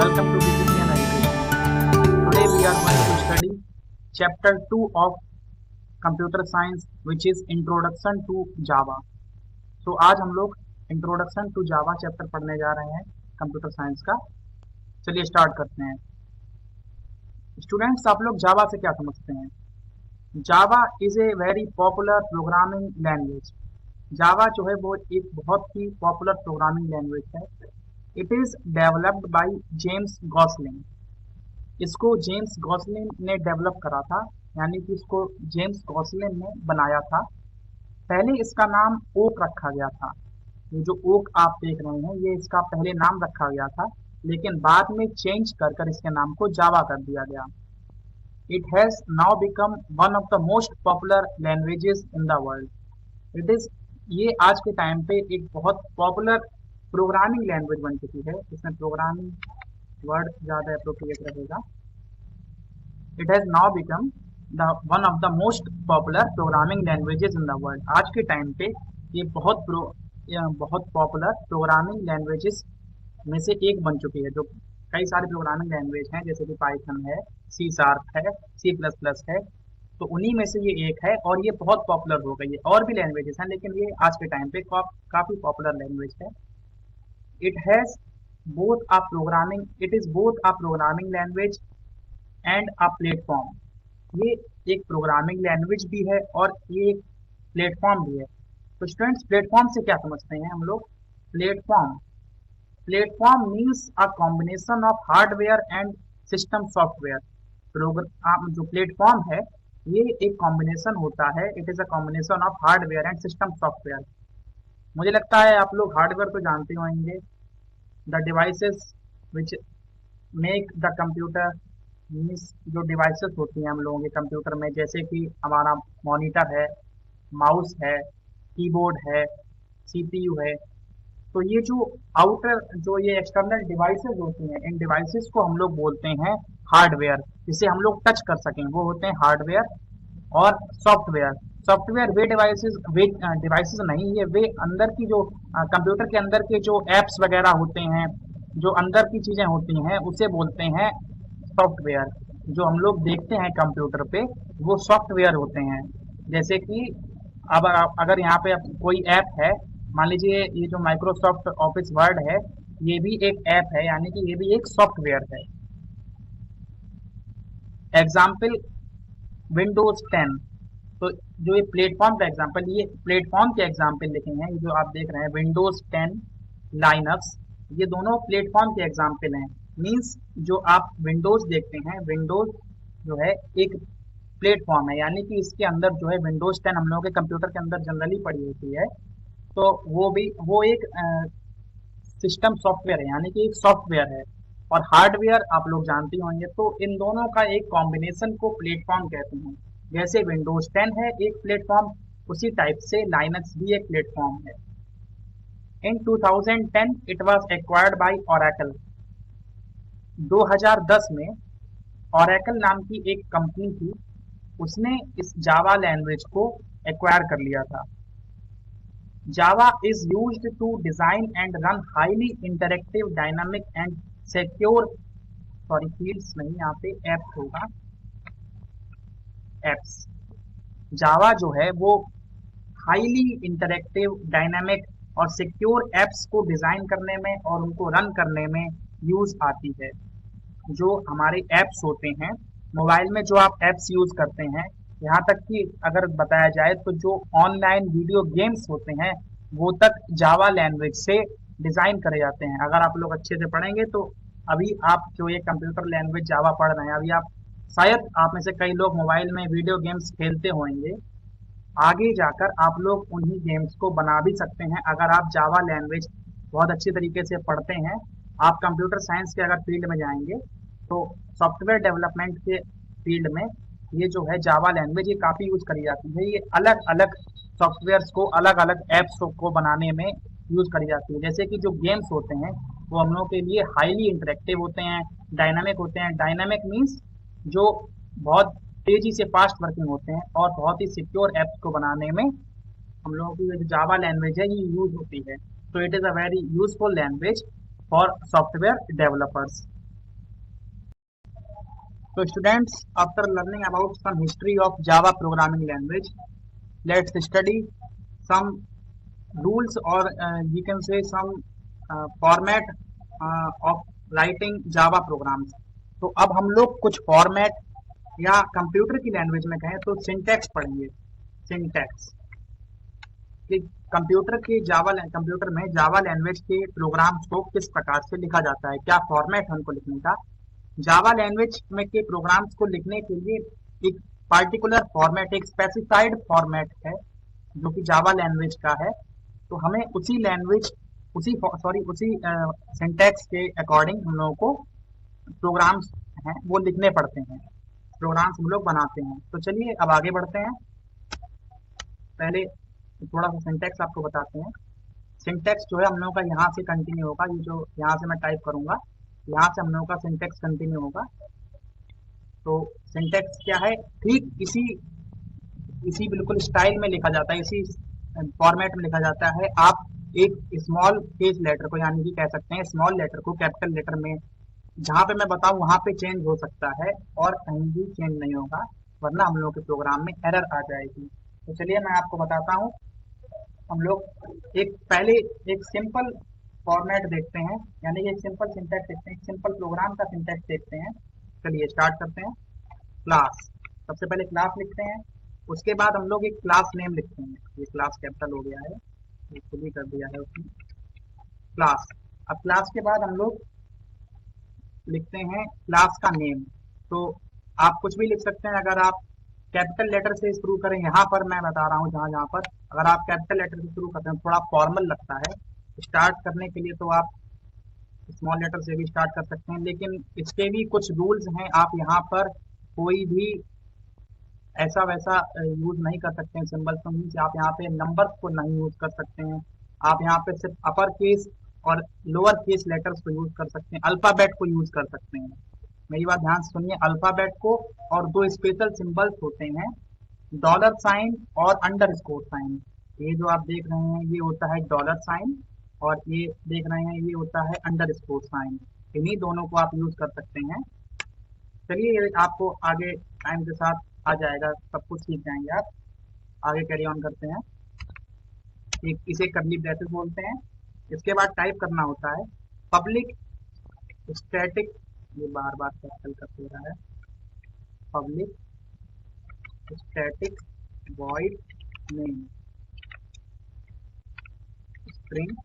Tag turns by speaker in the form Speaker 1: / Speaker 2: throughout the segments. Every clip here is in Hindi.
Speaker 1: welcome to Discipline and Education. Today we are going to study chapter 2 of computer science, which is introduction to Java. तो आज हम लोग इंट्रोडक्शन टू जावा चैप्टर पढ़ने जा रहे हैं कंप्यूटर साइंस का। चलिए स्टार्ट करते हैं। स्टूडेंट्स, आप लोग जावा से क्या समझते हैं? Java is a very popular programming language. Java जो है वो एक बहुत ही पॉपुलर प्रोग्रामिंग लैंग्वेज है। It is developed by James Gosling. इसको जेम्स गॉसलिन ने डेवलप करा था, यानी कि इसको जेम्स गॉसलिन ने बनाया था। पहले इसका नाम ओक रखा गया था। ये जो ओक आप देख रहे हैं ये इसका पहले नाम रखा गया था, लेकिन बाद में चेंज कर इसके नाम को जावा कर दिया गया। It has now become one of the most popular languages in the world. It is ये आज के टाइम पे एक बहुत पॉपुलर प्रोग्रामिंग लैंग्वेज बन चुकी है। इसमें प्रोग्रामिंग वर्ड ज़्यादा अप्रोप्रिएट रहेगा। It has now become the one of the most popular programming languages in the world. आज के टाइम पे ये बहुत पॉपुलर प्रोग्रामिंग लैंग्वेजेस में से एक बन चुकी है। जो कई सारे प्रोग्रामिंग लैंग्वेज हैं, जैसे कि पाइथन है, सी शार्प है, C++ है, तो उन्हीं में से ये एक है और ये बहुत पॉपुलर हो गई है। और भी लैंग्वेजेस हैं, लेकिन ये आज के टाइम पे काफ़ी पॉपुलर लैंग्वेज है। It has both a programming it is both a programming language and a platform. ये एक प्रोग्रामिंग लैंग्वेज भी है और ये एक प्लेटफॉर्म भी है। तो स्टूडेंट्स, प्लेटफॉर्म से क्या समझते हैं हम लोग? Platform means a combination of hardware and system software. जो प्लेटफॉर्म है ये एक कॉम्बिनेशन होता है। It is a combination of hardware and system software. मुझे लगता है आप लोग हार्डवेयर तो जानते होंगे, the devices which make the computer, means जो डिवाइसेस होती हैं हम लोगों के कंप्यूटर में, जैसे कि हमारा मॉनिटर है, माउस है, कीबोर्ड है, CPU है। तो ये जो ये एक्सटर्नल डिवाइसेस होती हैं, इन डिवाइसेस को हम लोग बोलते हैं हार्डवेयर, जिसे हम लोग टच कर सकें, वो होते हैं हार्डवेयर। और सॉफ्टवेयर वे डिवाइसेस नहीं, ये वे अंदर की जो कंप्यूटर के अंदर के जो एप्स वगैरह होते हैं, जो अंदर की चीज़ें होती हैं, उसे बोलते हैं सॉफ्टवेयर। जो हम लोग देखते हैं कंप्यूटर पे वो सॉफ्टवेयर होते हैं। जैसे कि अब अगर यहाँ पे कोई ऐप है, मान लीजिए ये जो माइक्रोसॉफ्ट ऑफिस वर्ड है, ये भी एक ऐप है, यानी कि ये भी एक सॉफ्टवेयर है। Example Windows 10। तो जो ये प्लेटफॉर्म का एग्जाम्पल, ये प्लेटफॉर्म के एग्जाम्पल लिखे हैं, ये जो आप देख रहे हैं विंडोज 10, लाइनक्स, ये दोनों प्लेटफॉर्म के एग्जाम्पल हैं। मीन्स जो आप विंडोज देखते हैं, विंडोज जो है एक प्लेटफॉर्म है, यानी कि इसके अंदर जो है विंडोज 10 हम लोगों के कंप्यूटर के अंदर जनरली पड़ी होती है। तो वो एक सिस्टम सॉफ्टवेयर है, यानी कि एक सॉफ्टवेयर है। और हार्डवेयर आप लोग जानते होंगे। तो इन दोनों का एक कॉम्बिनेशन को प्लेटफॉर्म कहते हैं। जैसे विंडोज 10 है एक प्लेटफॉर्म, उसी टाइप से लाइनक्स भी एक प्लेटफॉर्म है। इन 2010 it was acquired by Oracle. 2010 में ओरेकल नाम की एक कंपनी थी, उसने इस जावा लैंग्वेज को एक्वायर कर लिया था। Java is used to design and run highly interactive, dynamic and secure fields नहीं, यहाँ पे एप्स होगा, एप्स। जावा जो है वो हाईली इंटरेक्टिव, डायनामिक और सिक्योर एप्स को डिजाइन करने में और उनको रन करने में यूज आती है। जो हमारे एप्स होते हैं मोबाइल में, जो आप एप्स यूज करते हैं, यहाँ तक कि अगर बताया जाए तो जो ऑनलाइन वीडियो गेम्स होते हैं वो तक जावा लैंग्वेज से डिजाइन करे जाते हैं। अगर आप लोग अच्छे से पढ़ेंगे तो अभी आप जो ये कंप्यूटर लैंग्वेज जावा पढ़ रहे हैं, अभी आप शायद आप में से कई लोग मोबाइल में वीडियो गेम्स खेलते होंगे। आगे जाकर आप लोग उन्हीं गेम्स को बना भी सकते हैं अगर आप जावा लैंग्वेज बहुत अच्छी तरीके से पढ़ते हैं। आप कंप्यूटर साइंस के अगर फील्ड में जाएंगे तो सॉफ्टवेयर डेवलपमेंट के फील्ड में ये जो है जावा लैंग्वेज ये काफ़ी यूज करी जाती है। ये अलग अलग सॉफ्टवेयर्स को, अलग अलग एप्स को बनाने में यूज करी जाती है। जैसे कि जो गेम्स होते हैं वो हम लोगों के लिए हाईली इंटरेक्टिव होते हैं, डायनामिक होते हैं। डायनामिक मीन्स जो बहुत तेजी से फास्ट वर्किंग होते हैं, और बहुत ही सिक्योर एप्स को बनाने में हम लोगों की जो जावा लैंग्वेज है ये यूज होती है। तो it is a very useful language for software developers. So students, after learning about some history of Java programming language, let's study some rules, or you can say some format of writing Java programs. तो अब हम लोग कुछ फॉर्मेट या कंप्यूटर की लैंग्वेज में कहें तो सिंटैक्स पढ़ेंगे। सिंटैक्स कि कंप्यूटर में जावा लैंग्वेज के प्रोग्राम्स को किस प्रकार से लिखा जाता है, क्या फॉर्मेट है उनको लिखने का। जावा लैंग्वेज में के प्रोग्राम्स को लिखने के लिए एक पार्टिकुलर फॉर्मेट, एक स्पेसिफाइड फॉर्मेट है जो कि जावा लैंग्वेज का है। तो हमें उसी लैंग्वेज उसी सिंटैक्स के अकॉर्डिंग हम लोगों को प्रोग्राम्स हैं वो लिखने पड़ते हैं, प्रोग्राम्स हम लोग बनाते हैं। तो चलिए अब आगे बढ़ते हैं। पहले थोड़ा सा सिंटैक्स आपको बताते हैं। सिंटैक्स जो है हम लोगों का यहाँ से कंटिन्यू होगा, ये जो यहाँ से मैं टाइप करूंगा यहाँ से हम लोगों का सिंटैक्स कंटिन्यू होगा। तो सिंटैक्स क्या है, ठीक इसी इसी बिल्कुल स्टाइल में लिखा जाता है, इसी फॉर्मेट में लिखा जाता है। आप एक स्मॉल केस लेटर को, यानी कि कह सकते हैं स्मॉल लेटर को कैपिटल लेटर में, जहां पे मैं बताऊं वहां पे चेंज हो सकता है और कहीं भी चेंज नहीं होगा, वरना हम लोग के प्रोग्राम में एरर आ जाएगी। तो चलिए मैं आपको बताता हूँ। हम लोग पहले एक सिंपल फॉर्मेट देखते हैं, यानी कि एक सिंपल सिंटैक्स देखते हैं, एक सिंपल प्रोग्राम का सिंटैक्स देखते हैं। चलिए स्टार्ट करते हैं। क्लास, सबसे पहले क्लास लिखते हैं, उसके बाद हम लोग एक क्लास नेम लिखते हैं। ये क्लास कैपिटल हो गया है, ये खुद ही कर दिया है उसने, क्लास। अब क्लास के बाद हम लोग लिखते हैं क्लास का नेम। तो आप कुछ भी लिख सकते हैं, अगर आप कैपिटल लेटर से शुरू करें, यहाँ पर मैं बता रहा हूँ जहाँ जहाँ पर अगर आप कैपिटल लेटर से शुरू करते हैं थोड़ा फॉर्मल लगता है स्टार्ट करने के लिए, तो आप स्मॉल लेटर से भी स्टार्ट कर सकते हैं। लेकिन इसके भी कुछ रूल्स हैं, आप यहाँ पर कोई भी ऐसा वैसा यूज नहीं कर सकते हैं। सिंबल तो मीन्स आप यहाँ पे नंबर्स को नहीं यूज कर सकते हैं, आप यहाँ पे सिर्फ अपर केस और लोअर केस लेटर्स को यूज कर सकते हैं, अल्फाबेट को यूज कर सकते हैं। मेरी बात ध्यान से सुनिए, अल्फाबेट को, और दो स्पेशल सिंबल्स होते हैं, डॉलर साइन और अंडरस्कोर साइन। ये जो आप देख रहे हैं ये होता है डॉलर साइन, और ये देख रहे हैं ये होता है अंडरस्कोर साइन। इन्हीं दोनों को आप यूज कर सकते हैं। चलिए ये आपको आगे टाइम के साथ आ जाएगा, सब कुछ सीख जाएंगे आप। आगे कैरी ऑन करते हैं। एक इसे कर्ली ब्रैकेट बोलते हैं। इसके बाद टाइप करना होता है पब्लिक स्टैटिक, ये बार बार कैपिटल कर दे रहा है, public static void name string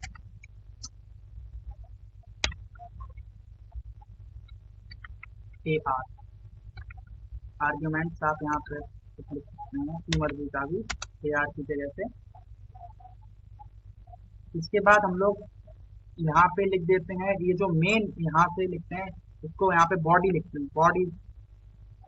Speaker 1: AR। Arguments आप यहाँ पे कुछ लिख सकते हैं अपनी मर्जी का भी, AR की जगह से। इसके बाद हम लोग यहाँ पे लिख देते हैं, ये जो मेन यहाँ से लिखते हैं इसको यहाँ पे बॉडी लिखते हैं। बॉडी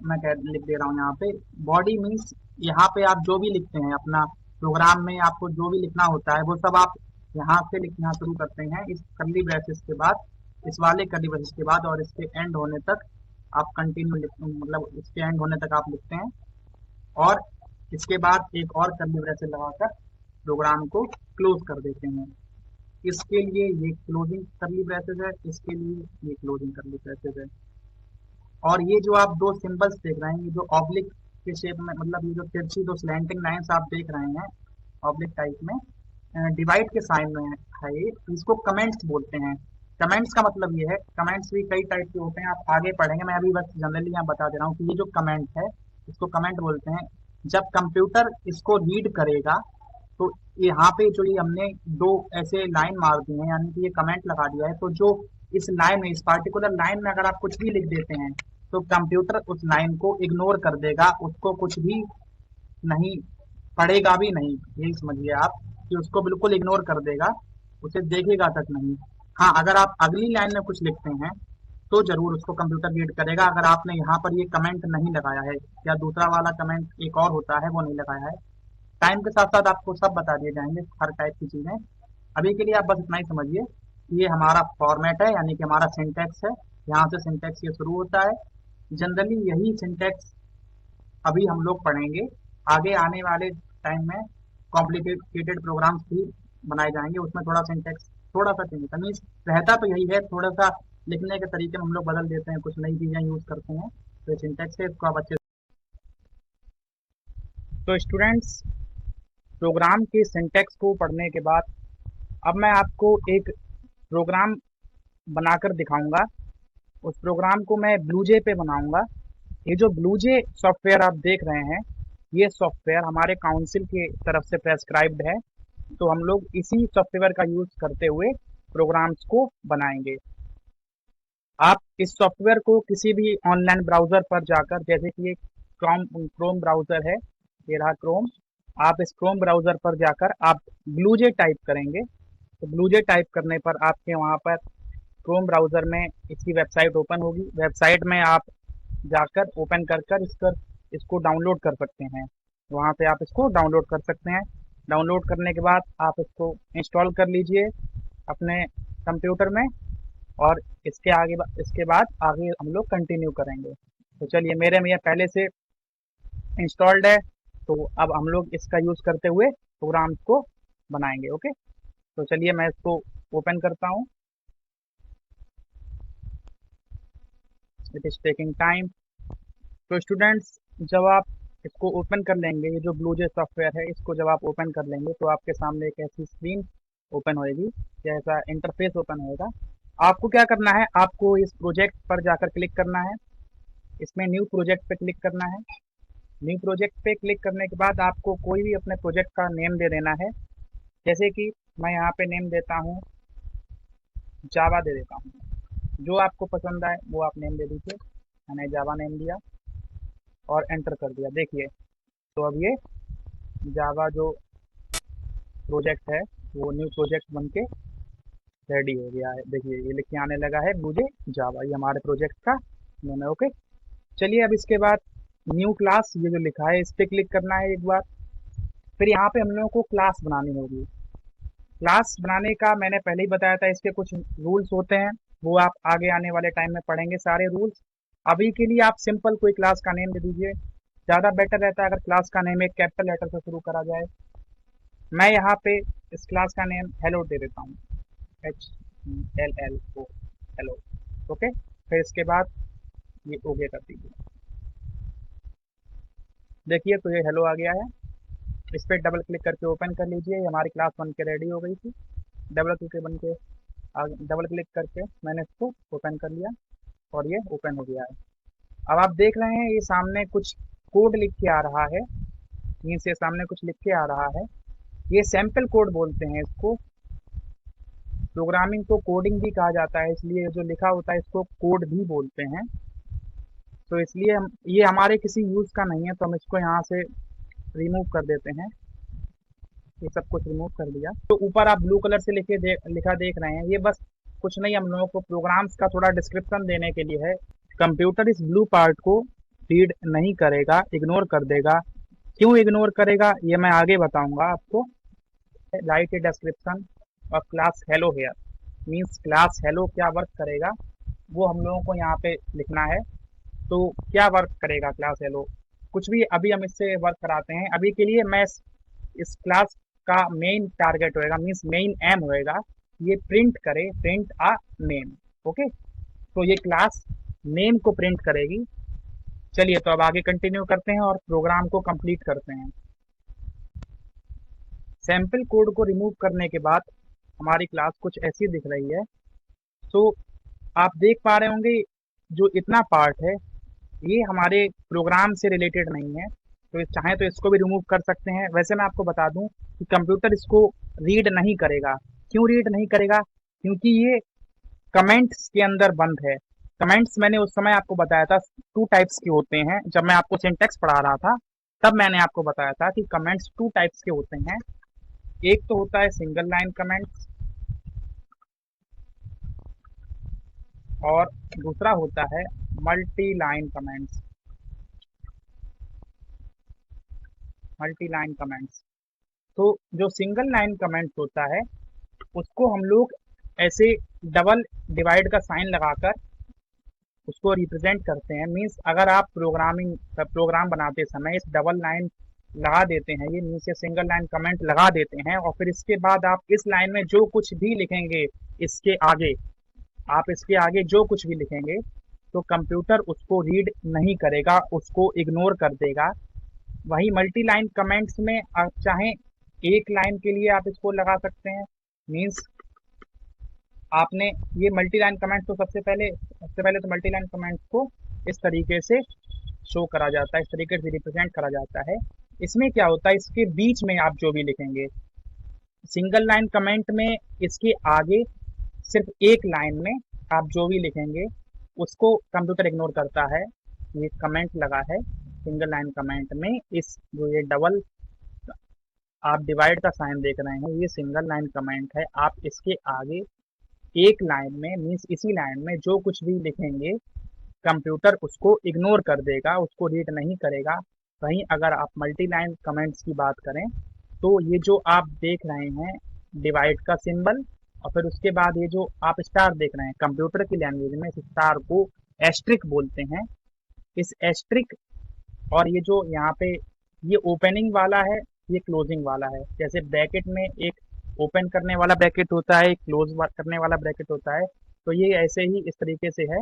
Speaker 1: मैं लिख दे रहा हूँ यहाँ पे, बॉडी मीन्स यहाँ पे आप जो भी लिखते हैं अपना प्रोग्राम में, आपको जो भी लिखना होता है वो सब आप यहाँ से लिखना शुरू करते हैं। इस कर्ली ब्रैकेट्स के बाद, इस वाले कर्ली ब्रैकेट्स के बाद, और इसके एंड होने तक आप कंटिन्यू मतलब इसके एंड होने तक आप लिखते हैं। और इसके बाद एक और कर्ली ब्रैकेट लगाकर प्रोग्राम को क्लोज कर देते हैं। इसके लिए ये क्लोजिंग कर्ली ब्रैकेट है, इसके लिए ये क्लोजिंग कर्ली ब्रैकेट है। और ये जो आप दो सिंबल्स देख रहे हैं, ये जो ऑब्लिक के शेप में, मतलब ये जो तिरछी दो स्लैंटिंग लाइंस आप देख रहे हैं ऑब्लिक टाइप में, डिवाइड के साइन में है ये, इसको कमेंट्स बोलते हैं। कमेंट्स का मतलब ये है, कमेंट्स भी कई टाइप के होते हैं, आप आगे पढ़ेंगे, मैं अभी बस जनरली यहाँ बता दे रहा हूँ कि ये जो कमेंट है इसको कमेंट बोलते हैं। जब कंप्यूटर इसको रीड करेगा तो यहाँ पे जो ये हमने दो ऐसे लाइन मार दी हैं, यानी कि ये कमेंट लगा दिया है, तो जो इस लाइन में, इस पार्टिकुलर लाइन में अगर आप कुछ भी लिख देते हैं तो कंप्यूटर उस लाइन को इग्नोर कर देगा, उसको कुछ भी नहीं पढ़ेगा भी नहीं। यही समझिए आप कि उसको बिल्कुल इग्नोर कर देगा, उसे देखेगा तक नहीं। हाँ, अगर आप अगली लाइन में कुछ लिखते हैं तो जरूर उसको कंप्यूटर रीड करेगा, अगर आपने यहाँ पर ये कमेंट नहीं लगाया है, या दूसरा वाला कमेंट एक और होता है वो नहीं लगाया है। टाइम के साथ साथ आपको सब बता दिए जाएंगे, हर टाइप की चीजें। अभी के लिए आप बस इतना ही समझिए, ये हमारा फॉर्मेट है, यानी कि हमारा सिंटैक्स है, यहाँ से सिंटैक्स ये शुरू होता है। जनरली यही सिंटैक्स अभी हम लोग पढ़ेंगे, आगे आने वाले टाइम में कॉम्प्लिकेटेड प्रोग्राम्स भी बनाए जाएंगे, उसमें थोड़ा सिंटैक्स थोड़ा सा चेंज मीन्स रहता तो यही है, थोड़ा सा लिखने के तरीके में हम लोग बदल देते हैं, कुछ नई चीजें यूज करते हैं। तो सिंटैक्स है इसको आप अच्छे। तो स्टूडेंट्स, प्रोग्राम के सिंटैक्स को पढ़ने के बाद अब मैं आपको एक प्रोग्राम बनाकर दिखाऊंगा। उस प्रोग्राम को मैं ब्लूजे पे बनाऊंगा। ये जो ब्लूजे सॉफ्टवेयर आप देख रहे हैं, ये सॉफ्टवेयर हमारे काउंसिल की तरफ से प्रेस्क्राइब्ड है। तो हम लोग इसी सॉफ्टवेयर का यूज करते हुए प्रोग्राम्स को बनाएंगे। आप इस सॉफ्टवेयर को किसी भी ऑनलाइन ब्राउजर पर जाकर, जैसे कि एक क्रोम ब्राउजर है, ये रहा क्रोम। आप इस क्रोम ब्राउजर पर जाकर आप ब्लूजे टाइप करेंगे। तो ब्लूजे टाइप करने पर आपके वहाँ पर क्रोम ब्राउजर में इसकी वेबसाइट ओपन होगी। वेबसाइट में आप जाकर ओपन कर कर इसको डाउनलोड कर सकते हैं। वहाँ पे आप इसको डाउनलोड कर सकते हैं। डाउनलोड करने के बाद आप इसको इंस्टॉल कर लीजिए अपने कंप्यूटर में, और इसके बाद आगे हम लोग कंटिन्यू करेंगे। तो चलिए, मेरे में यह पहले से इंस्टॉल्ड है, तो अब हम लोग इसका यूज़ करते हुए प्रोग्राम्स को बनाएंगे। ओके, तो चलिए मैं इसको ओपन करता हूँ। It is taking time. तो स्टूडेंट्स, जब आप इसको ओपन कर लेंगे, ये जो ब्लूजे सॉफ्टवेयर है, इसको जब आप ओपन कर लेंगे तो आपके सामने एक ऐसी स्क्रीन ओपन होएगी, जैसा इंटरफेस ओपन होएगा। आपको क्या करना है, आपको इस प्रोजेक्ट पर जाकर क्लिक करना है। इसमें न्यू प्रोजेक्ट पे क्लिक करना है। न्यू प्रोजेक्ट पे क्लिक करने के बाद आपको कोई भी अपने प्रोजेक्ट का नेम दे देना है। जैसे कि मैं यहाँ पे नेम देता हूँ, जावा दे देता हूँ। जो आपको पसंद आए वो आप नेम दे दीजिए। मैंने जावा नेम दिया और एंटर कर दिया। देखिए, तो अब ये जावा जो प्रोजेक्ट है वो न्यू प्रोजेक्ट बन के रेडी हो गया है। देखिए, ये लिख के आने लगा है मुझे जावा, ये हमारे प्रोजेक्ट का नेम है। ओके, चलिए अब इसके बाद न्यू क्लास, ये जो लिखा है इस पर क्लिक करना है एक बार। फिर यहाँ पे हम लोगों को क्लास बनानी होगी। क्लास बनाने का मैंने पहले ही बताया था, इसके कुछ रूल्स होते हैं, वो आप आगे आने वाले टाइम में पढ़ेंगे सारे रूल्स। अभी के लिए आप सिंपल कोई क्लास का नेम दे दीजिए, ज़्यादा बेटर रहता है अगर क्लास का नेम एक कैपिटल लेटर से शुरू करा जाए। मैं यहाँ पे इस क्लास का नेम हेलो दे देता हूँ, HELLO, हेलो। ओके, फिर इसके बाद ये ओके कर दीजिए। देखिए, तो ये हेलो आ गया है। इस पर डबल क्लिक करके ओपन कर लीजिए। ये हमारी क्लास बन के रेडी हो गई थी। डबल क्लिक करके मैंने इसको ओपन कर लिया और ये ओपन हो गया है। अब आप देख रहे हैं ये सामने कुछ कोड लिख के आ रहा है। नीचे सामने कुछ लिख के आ रहा है, ये सैंपल कोड बोलते हैं इसको। प्रोग्रामिंग को कोडिंग भी कहा जाता है, इसलिए जो लिखा होता है इसको कोड भी बोलते हैं। तो इसलिए ये हमारे किसी यूज़ का नहीं है, तो हम इसको यहाँ से रिमूव कर देते हैं। ये सब कुछ रिमूव कर दिया। तो ऊपर आप ब्लू कलर से लिखा देख रहे हैं, ये बस कुछ नहीं, हम लोगों को प्रोग्राम्स का थोड़ा डिस्क्रिप्शन देने के लिए है। कंप्यूटर इस ब्लू पार्ट को रीड नहीं करेगा, इग्नोर कर देगा। क्यों इग्नोर करेगा ये मैं आगे बताऊंगा आपको। राइट ए डिस्क्रिप्शन और class hello here, means class hello क्या वर्क करेगा वो हम लोगों को यहाँ पे लिखना है। तो क्या वर्क करेगा क्लास हेलो, कुछ भी अभी हम इससे वर्क कराते हैं। अभी के लिए मैं इस क्लास का मेन टारगेट होएगा, मीन्स मेन एम होएगा, ये प्रिंट करे, प्रिंट आ नेम। ओके, तो ये क्लास नेम को प्रिंट करेगी। चलिए, तो अब आगे कंटिन्यू करते हैं और प्रोग्राम को कंप्लीट करते हैं। सैंपल कोड को रिमूव करने के बाद हमारी क्लास कुछ ऐसी दिख रही है। तो आप देख पा रहे होंगे जो इतना पार्ट है ये हमारे प्रोग्राम से रिलेटेड नहीं है, तो चाहें तो इसको भी रिमूव कर सकते हैं। वैसे मैं आपको बता दूं कि कंप्यूटर इसको रीड नहीं करेगा। क्यों रीड नहीं करेगा, क्योंकि ये कमेंट्स के अंदर बंद है। कमेंट्स मैंने उस समय आपको बताया था टू टाइप्स के होते हैं, जब मैं आपको सिंटैक्स पढ़ा रहा था तब मैंने आपको बताया था कि कमेंट्स टू टाइप्स के होते हैं। एक तो होता है सिंगल लाइन कमेंट्स और दूसरा होता है multi line comments. Multi line comments, तो जो सिंगल लाइन कमेंट्स होता है उसको हम लोग ऐसे डबल डिवाइड का साइन लगाकर उसको रिप्रेजेंट करते हैं। मीन्स अगर आप प्रोग्राम बनाते समय इस डबल लाइन लगा देते हैं, ये नीचे सिंगल लाइन कमेंट लगा देते हैं, और फिर इसके बाद आप इस लाइन में जो कुछ भी लिखेंगे, इसके आगे आप इसके आगे जो कुछ भी लिखेंगे तो कंप्यूटर उसको रीड नहीं करेगा, उसको इग्नोर कर देगा। वही मल्टी लाइन कमेंट्स में आप चाहें एक लाइन के लिए आप इसको लगा सकते हैं, मीन्स आपने ये मल्टी लाइन कमेंट्स तो सबसे पहले तो मल्टी लाइन कमेंट्स को इस तरीके से शो करा जाता है, इस तरीके से रिप्रेजेंट करा जाता है। इसमें क्या होता है, इसके बीच में आप जो भी लिखेंगे, सिंगल लाइन कमेंट में इसके आगे सिर्फ एक लाइन में आप जो भी लिखेंगे उसको कंप्यूटर इग्नोर करता है। ये कमेंट लगा है सिंगल लाइन कमेंट में, इस जो ये डबल आप डिवाइड का साइन देख रहे हैं ये सिंगल लाइन कमेंट है। आप इसके आगे एक लाइन में मीन्स इसी लाइन में जो कुछ भी लिखेंगे कंप्यूटर उसको इग्नोर कर देगा, उसको रीड नहीं करेगा। वहीं अगर आप मल्टी लाइन कमेंट्स की बात करें तो ये जो आप देख रहे हैं डिवाइड का सिंबल, और फिर उसके बाद ये जो आप स्टार देख रहे हैं कंप्यूटर की लैंग्वेज में इस स्टार को एस्ट्रिक बोलते हैं। इस एस्ट्रिक और ये जो यहाँ पे ये ओपनिंग वाला है, ये क्लोजिंग वाला है। जैसे ब्रैकेट में एक ओपन करने वाला ब्रैकेट होता है, एक क्लोज करने वाला ब्रैकेट होता है, तो ये ऐसे ही इस तरीके से है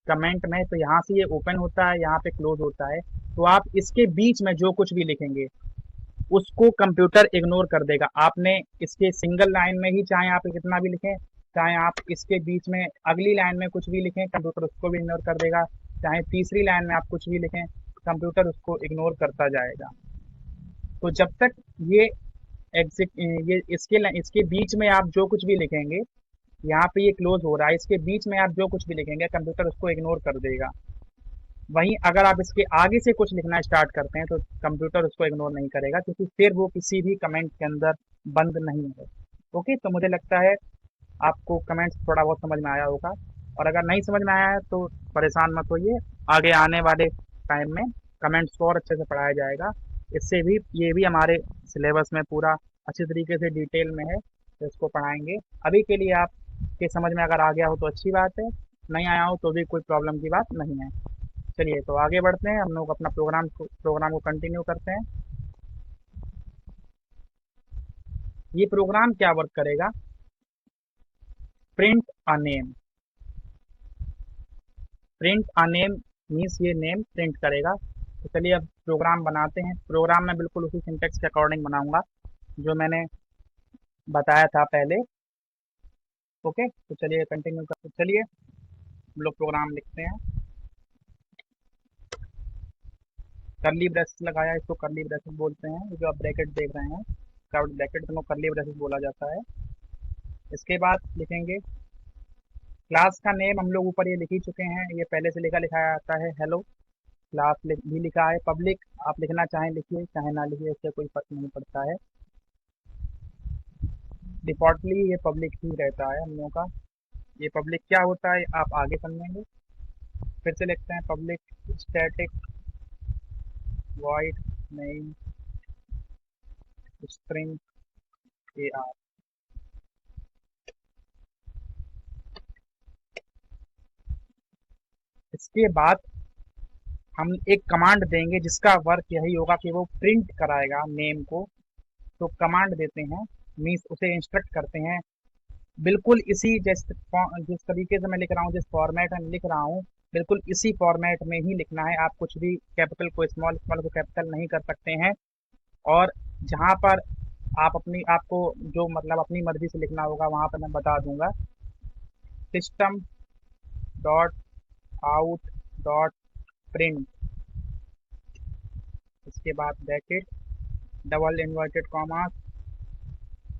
Speaker 1: कमेंट में। तो यहाँ से ये ओपन होता है, यहाँ पे क्लोज होता है। तो आप इसके बीच में जो कुछ भी लिखेंगे उसको कंप्यूटर इग्नोर कर देगा। आपने इसके सिंगल लाइन में ही चाहे आप कितना भी लिखें, चाहे आप इसके बीच में अगली लाइन में कुछ भी लिखें कंप्यूटर उसको भी इग्नोर कर देगा, चाहे तीसरी लाइन में आप कुछ भी लिखें कंप्यूटर उसको इग्नोर करता जाएगा। तो जब तक ये एग्जिट ये इसके बीच में आप जो कुछ भी लिखेंगे, यहाँ पे ये क्लोज हो रहा है, इसके बीच में आप जो कुछ भी लिखेंगे कंप्यूटर उसको इग्नोर कर देगा। वहीं अगर आप इसके आगे से कुछ लिखना स्टार्ट करते हैं तो कंप्यूटर उसको इग्नोर नहीं करेगा, क्योंकि फिर वो किसी भी कमेंट के अंदर बंद नहीं है। ओके, तो मुझे लगता है आपको कमेंट्स थोड़ा बहुत समझ में आया होगा, और अगर नहीं समझ में आया है तो परेशान मत होइए, आगे आने वाले टाइम में कमेंट्स को और अच्छे से पढ़ाया जाएगा। इससे भी ये भी हमारे सिलेबस में पूरा अच्छी तरीके से डिटेल में है, तो इसको पढ़ाएंगे। अभी के लिए आपके समझ में अगर आ गया हो तो अच्छी बात है, नहीं आया हो तो भी कोई प्रॉब्लम की बात नहीं है। चलिए तो आगे बढ़ते हैं, हम लोग अपना प्रोग्राम को कंटिन्यू करते हैं। ये प्रोग्राम क्या वर्क करेगा, print a name. Print a name means ये नेम प्रिंट करेगा। तो चलिए अब प्रोग्राम बनाते हैं। प्रोग्राम मैं बिल्कुल उसी सिंटेक्स के अकॉर्डिंग बनाऊंगा जो मैंने बताया था पहले। ओके, तो चलिए कंटिन्यू करते, चलिए हम लोग प्रोग्राम लिखते हैं। करली ब्रेसेस लगाया, इसको करली ब्रेसेस बोलते हैं। ये जो आप ब्रैकेट देख रहे हैं कर्व्ड ब्रैकेट, दोनों करली ब्रेसेस बोला जाता है। इसके बाद लिखेंगे क्लास का नेम, हम लोग ऊपर ये लिख ही चुके हैं, ये पहले से लिखा लिखाया आता है हेलो। क्लास भी लिखा है, पब्लिक आप लिखना चाहें लिखिए चाहे ना लिखिए, इससे कोई फर्क नहीं पड़ता है। डिफॉल्टली ये पब्लिक ही रहता है हम लोगों का। ये पब्लिक क्या होता है आप आगे समझेंगे। फिर से लिखते हैं public static void name string A R. इसके बाद हम एक कमांड देंगे जिसका वर्क यही होगा कि वो प्रिंट कराएगा नेम को। तो कमांड देते हैं मीन्स उसे इंस्ट्रक्ट करते हैं, बिल्कुल इसी जिस तरीके से मैं लिख रहा हूँ, जिस फॉर्मेट में लिख रहा हूँ बिल्कुल इसी फॉर्मेट में ही लिखना है। आप कुछ भी कैपिटल को स्मॉल, स्मॉल को कैपिटल नहीं कर सकते हैं। और जहाँ पर आप आपको जो मतलब अपनी मर्जी से लिखना होगा वहाँ पर मैं बता दूंगा। System dot out dot print, इसके बाद ब्रैकेट डबल इन्वर्टेड कॉमा,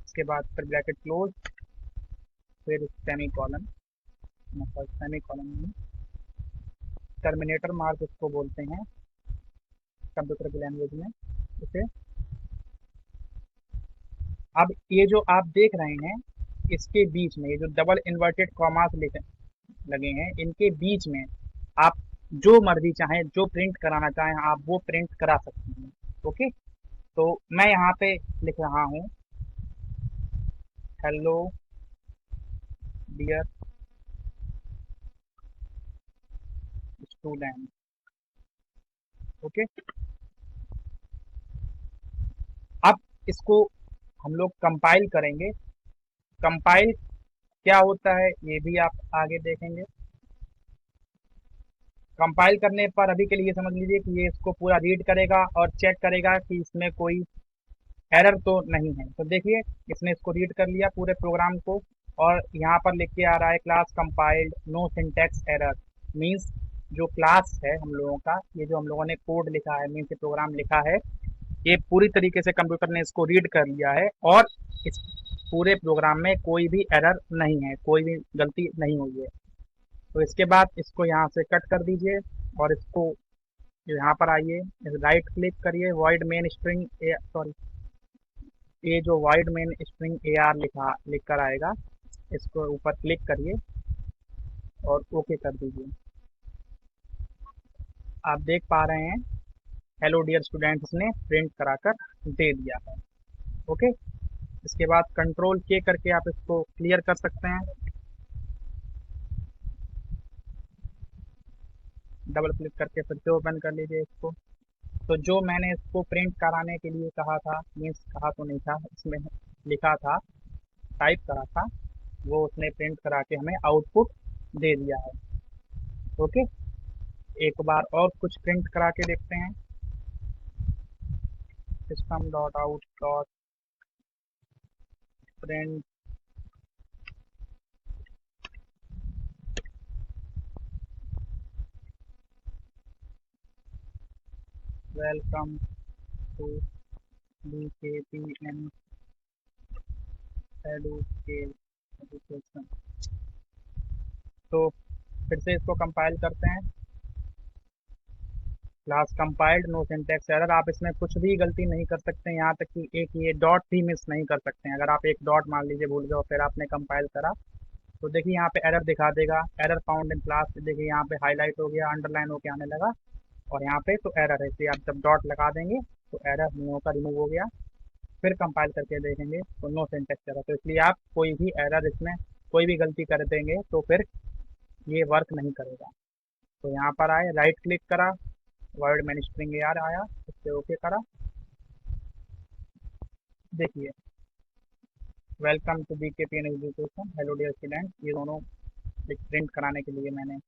Speaker 1: इसके बाद फिर ब्रैकेट क्लोज, फिर सेमी कॉलन, मतलब सेमी कॉलन में टर्मिनेटर मार्क इसको बोलते हैं कंप्यूटर की लैंग्वेज में इसे। अब ये जो आप देख रहे हैं इसके बीच में ये जो डबल इन्वर्टेड कॉमास लगे हैं, इनके बीच में आप जो मर्जी चाहें, जो प्रिंट कराना चाहें आप वो प्रिंट करा सकते हैं। ओके, तो मैं यहाँ पे लिख रहा हूँ हेलो डियर स्टूडेंट। ओके, अब इसको हम लोग कंपाइल करेंगे। कंपाइल क्या होता है ये भी आप आगे देखेंगे। कंपाइल करने पर अभी के लिए समझ लीजिए कि ये इसको पूरा रीड करेगा और चेक करेगा कि इसमें कोई एरर तो नहीं है। तो देखिए इसने इसको रीड कर लिया पूरे प्रोग्राम को, और यहाँ पर लिख के आ रहा है class compiled no syntax error. Means जो क्लास है हम लोगों का, ये जो हम लोगों ने कोड लिखा है, मीन्स ये प्रोग्राम लिखा है, ये पूरी तरीके से कंप्यूटर ने इसको रीड कर लिया है, और इस पूरे प्रोग्राम में कोई भी एरर नहीं है, कोई भी गलती नहीं हुई है। तो इसके बाद इसको यहाँ से कट कर दीजिए और इसको यहाँ पर आइए, राइट क्लिक करिए, वॉइड मेन स्ट्रिंग सॉरी, ये जो wide main string A R लिख कर आएगा, इसको ऊपर क्लिक करिए और ओके कर दीजिए। आप देख पा रहे हैं हेलो डियर स्टूडेंट्स ने प्रिंट कराकर दे दिया है। ओके, इसके बाद कंट्रोल के करके आप इसको क्लियर कर सकते हैं। डबल क्लिक करके फिर से ओपन कर लीजिए इसको। तो जो मैंने इसको प्रिंट कराने के लिए कहा था, मीन्स कहा तो नहीं था, इसमें लिखा था, टाइप करा था, वो उसने प्रिंट करा के हमें आउटपुट दे दिया है। ओके, एक बार और कुछ प्रिंट करा के देखते हैं। System dot out dot print welcome to BKPN education. तो फिर से इसको कंपाइल करते हैं। Class compiled no syntax error. आप इसमें कुछ भी गलती नहीं कर सकते, यहाँ तक कि एक ये डॉट भी मिस नहीं कर सकते हैं। अगर आप एक डॉट मान लीजिए भूल गए और फिर आपने कंपाइल करा, तो देखिए यहाँ पे एरर दिखा देगा, एरर फाउंड इन क्लास। देखिए यहाँ पे हाईलाइट हो गया, अंडरलाइन होके आने लगा, और यहाँ पे तो एरर है। इसलिए आप जब डॉट लगा देंगे तो एरर नहीं होगा, रिमूव हो गया। फिर कंपाइल करके देखेंगे तो नो सिंटैक्स एरर। तो इसलिए आप कोई भी एरर इसमें कोई भी गलती कर देंगे तो फिर ये वर्क नहीं करेगा। तो यहाँ पर आए, राइट क्लिक करा, वर्ड मैन स्ट्रिंग यार आया, इससे ओके करा। देखिए welcome to BKPN education, hello dear student, ये दोनों प्रिंट कराने के लिए मैंने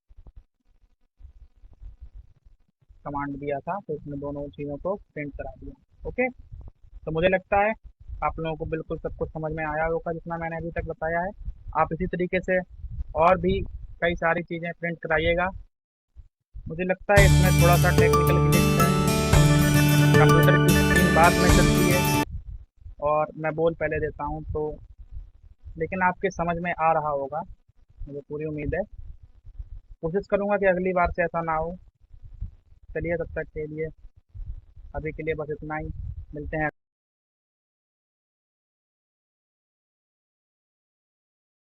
Speaker 1: कमांड दिया था, तो इसमें दोनों चीज़ों को प्रिंट करा दिया। ओके, तो मुझे लगता है आप लोगों को बिल्कुल सब कुछ समझ में आया होगा जितना मैंने अभी तक बताया है। आप इसी तरीके से और भी कई सारी चीज़ें प्रिंट कराइएगा। मुझे लगता है इसमें थोड़ा सा टेक्निकल ग्लिच है, कंप्यूटर की स्क्रीन बाद में चलती है और मैं बोल पहले देता हूँ, तो लेकिन आपके समझ में आ रहा होगा, मुझे पूरी उम्मीद है। कोशिश करूँगा कि अगली बार से ऐसा ना हो। चलिए तब तक के लिए अभी के लिए बस इतना ही, मिलते हैं।